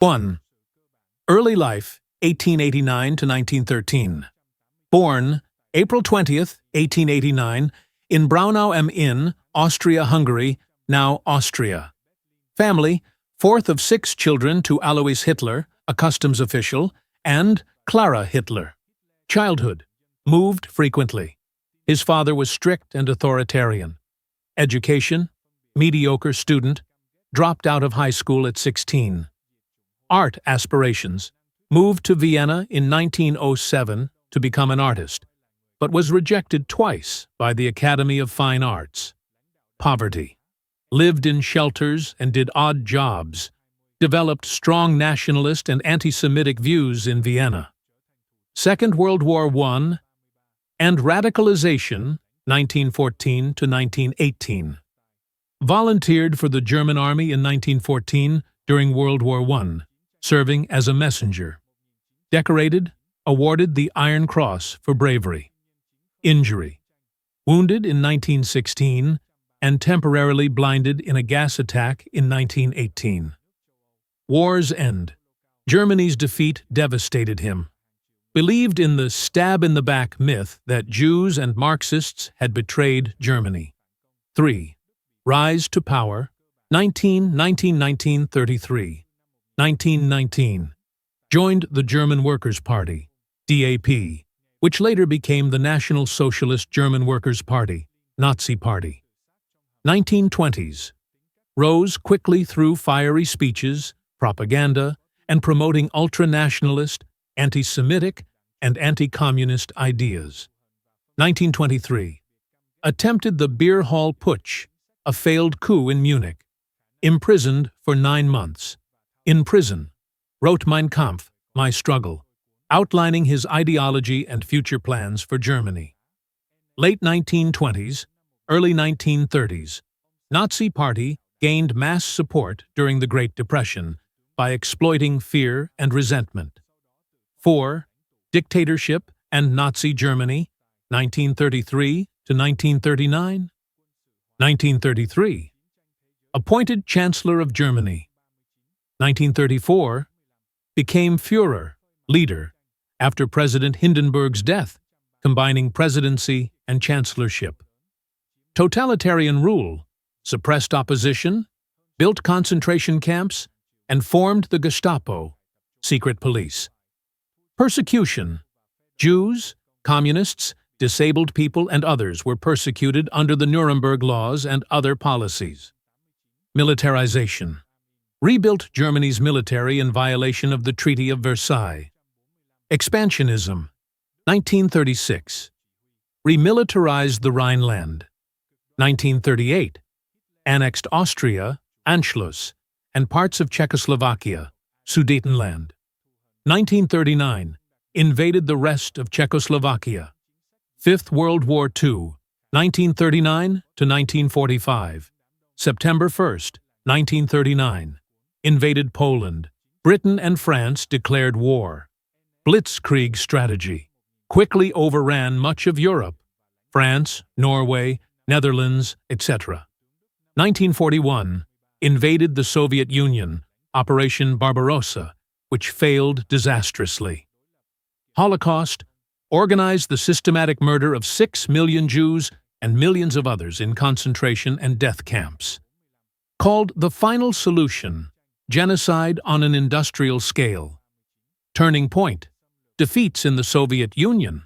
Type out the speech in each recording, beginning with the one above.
1. Early life, 1889 to 1913. Born April 20th, 1889, in Braunau am Inn, Austria-Hungary, now Austria. Family, fourth of 6 children to Alois Hitler, a customs official, and Clara Hitler. Childhood, moved frequently. His father was strict and authoritarian. Education, mediocre student, dropped out of high school at 16. Art aspirations, moved to Vienna in 1907 to become an artist, but was rejected twice by the Academy of Fine Arts. Poverty, lived in shelters and did odd jobs, developed strong nationalist and anti-Semitic views in Vienna. Second World War I and radicalization, 1914 to 1918. Volunteered for the German Army in 1914 during World War I, serving as a messenger. Decorated, awarded the Iron Cross for bravery. Injury, wounded in 1916 and temporarily blinded in a gas attack in 1918. War's end. Germany's defeat devastated him. Believed in the stab-in-the-back myth that Jews and Marxists had betrayed Germany. 3. Rise to power, 1933. 1919. Joined the German Workers' Party, DAP, which later became the National Socialist German Workers' Party, Nazi Party. 1920s. Rose quickly through fiery speeches, propaganda, and promoting ultra-nationalist, anti-Semitic, and anti-communist ideas. 1923. Attempted the Beer Hall Putsch, a failed coup in Munich. Imprisoned for 9 months. In prison, wrote Mein Kampf, My Struggle, outlining his ideology and future plans for Germany. Late 1920s, early 1930s, Nazi Party gained mass support during the Great Depression by exploiting fear and resentment. 4. Dictatorship and Nazi Germany, 1933 to 1939. 1933. Appointed Chancellor of Germany. 1934. Became Führer, leader, after President Hindenburg's death, combining presidency and chancellorship. Totalitarian rule, suppressed opposition, built concentration camps, and formed the Gestapo, secret police. Persecution. Jews, communists, disabled people, and others were persecuted under the Nuremberg laws and other policies. Militarization. Rebuilt Germany's military in violation of the Treaty of Versailles. Expansionism. 1936. Remilitarized the Rhineland. 1938. Annexed Austria, Anschluss, and parts of Czechoslovakia, Sudetenland. 1939. Invaded the rest of Czechoslovakia. Fifth World War II, 1939 to 1945. September 1st, 1939. Invaded Poland. Britain and France declared war. Blitzkrieg strategy. Quickly overran much of Europe. France, Norway, Netherlands, etc. 1941. Invaded the Soviet Union. Operation Barbarossa, which failed disastrously. Holocaust. Organized the systematic murder of 6 million Jews and millions of others in concentration and death camps. Called the final solution, genocide on an industrial scale. Turning point, defeats in the Soviet Union,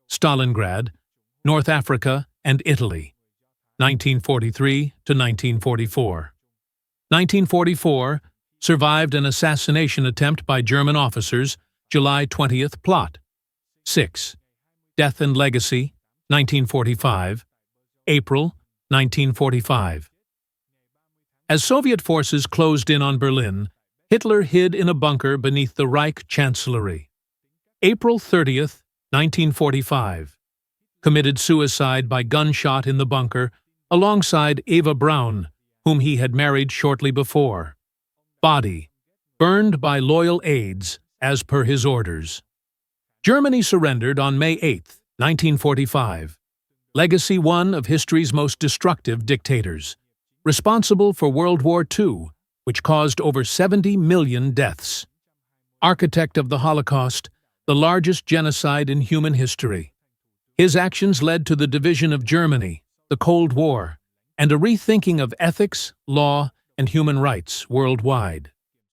Stalingrad, North Africa, and Italy, 1943 to 1944. 1944, survived an assassination attempt by German officers, July 20th plot. 6. Death and Legacy, 1945. April, 1945. As Soviet forces closed in on Berlin, Hitler hid in a bunker beneath the Reich Chancellery. April 30th, 1945. Committed suicide by gunshot in the bunker alongside Eva Braun, whom he had married shortly before. Body, burned by loyal aides as per his orders. Germany surrendered on May 8, 1945. Legacy, one of history's most destructive dictators. Responsible for World War II, which caused over 70 million deaths. Architect of the Holocaust, the largest genocide in human history. His actions led to the division of Germany, the Cold War, and a rethinking of ethics, law, and human rights worldwide.